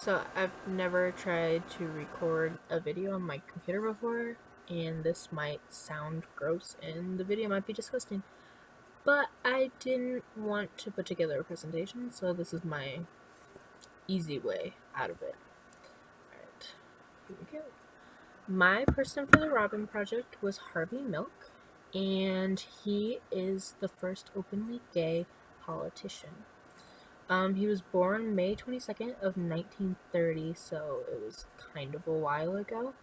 So I've never tried to record a video on my computer before, and this might sound gross and the video might be disgusting, but I didn't want to put together a presentation, so this is my easy way out of it. Alright, here we go. My person for the Robin Project was Harvey Milk, and he is the first openly gay politician. He was born May 22nd of 1930, so it was kind of a while ago.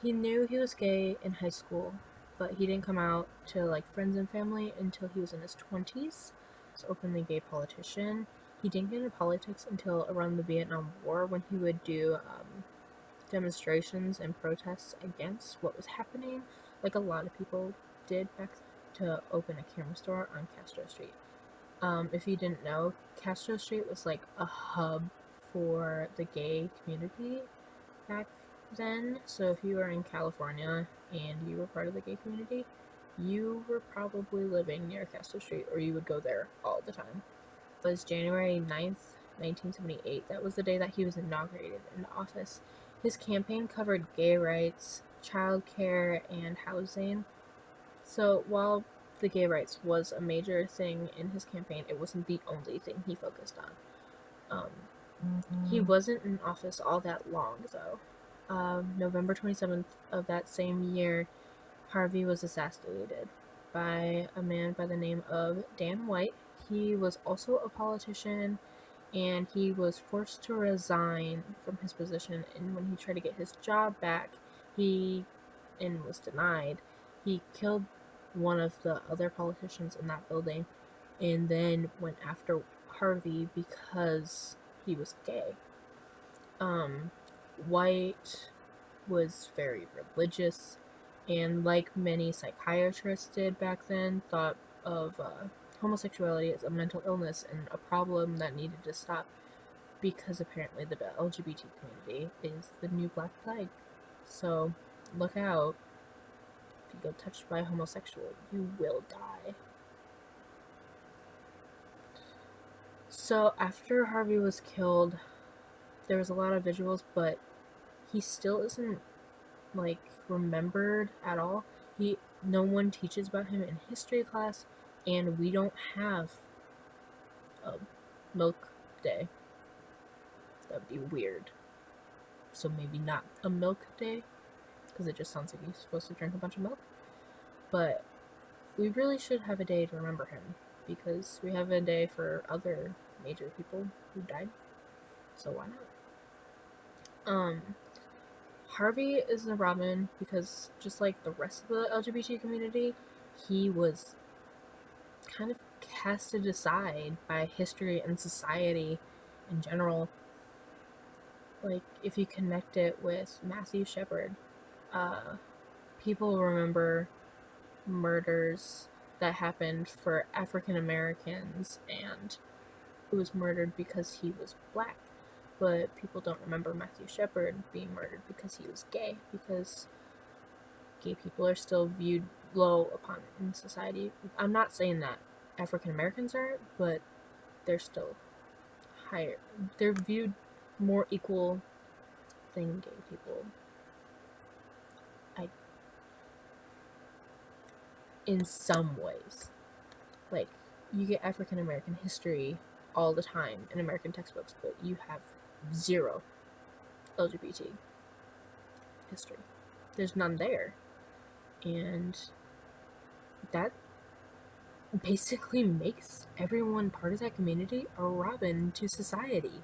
He knew he was gay in high school, but he didn't come out to friends and family until he was in his 20s. He's an openly gay politician. He didn't get into politics until around the Vietnam War, when he would do demonstrations and protests against what was happening, like a lot of people did back then, to open a camera store on Castro Street. If you didn't know, Castro Street was like a hub for the gay community back then. So if you were in California and you were part of the gay community, you were probably living near Castro Street, or you would go there all the time. It was January 9th, 1978. That was the day that he was inaugurated into office. His campaign covered gay rights, childcare, and housing. So while the gay rights was a major thing in his campaign, it wasn't the only thing he focused on. He wasn't in office all that long, though. November 27th of that same year, Harvey was assassinated by a man by the name of Dan White. He was also a politician, and he was forced to resign from his position, and when he tried to get his job back, and was denied. He killed one of the other politicians in that building, and then went after Harvey because he was gay. White was very religious, and like many psychiatrists did back then, thought of homosexuality as a mental illness and a problem that needed to stop, because apparently the LGBT community is the new Black Plague. So look out. If you get touched by a homosexual, you will die. So after Harvey was killed, there was a lot of visuals, but he still isn't remembered at all. No one teaches about him in history class, and we don't have a milk day. That'd be weird. So maybe not a milk day, because it just sounds like you're supposed to drink a bunch of milk. But we really should have a day to remember him, because we have a day for other major people who died. So why not? Harvey is a Robin because, just like the rest of the LGBT community, he was kind of casted aside by history and society in general. If you connect it with Matthew Shepard, people remember murders that happened for African Americans, and who was murdered because he was Black. But people don't remember Matthew Shepard being murdered because he was gay, because gay people are still viewed low upon in society. I'm not saying that African Americans aren't, but they're still higher. They're viewed more equal than gay people. In some ways. You get African American history all the time in American textbooks, but you have zero LGBT history. There's none there. And that basically makes everyone part of that community a Robin to society.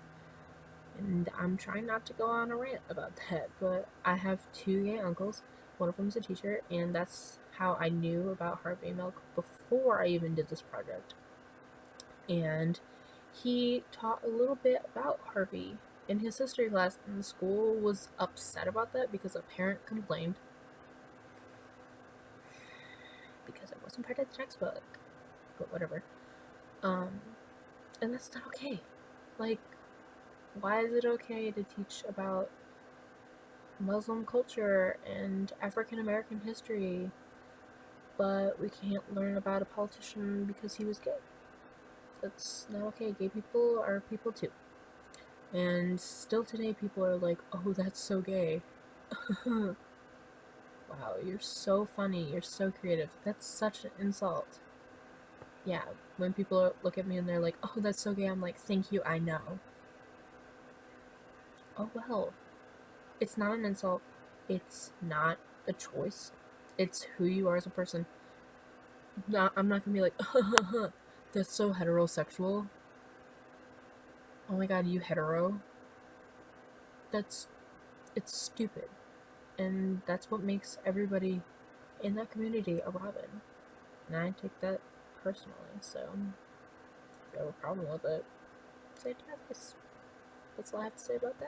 And I'm trying not to go on a rant about that, but I have two gay uncles. One of them's a teacher, and that's how I knew about Harvey Milk before I even did this project. And he taught a little bit about Harvey in his history class, and the school was upset about that because a parent complained because it wasn't part of the textbook. But whatever. And that's not okay. Why is it okay to teach about Muslim culture and African American history, but we can't learn about a politician because he was gay? That's not okay. Gay people are people too. And still today, people are like, oh, that's so gay. Wow, you're so funny. You're so creative. That's such an insult. Yeah, when people look at me and they're like, oh, that's so gay, I'm like, thank you, I know. Oh, well. It's not an insult. It's not a choice. It's who you are as a person. I'm not gonna be like, that's so heterosexual. Oh my god, you hetero. That's, it's stupid. And that's what makes everybody in that community a Robin. And I take that personally, so if you have a problem with it, say it to my face. That's all I have to say about that.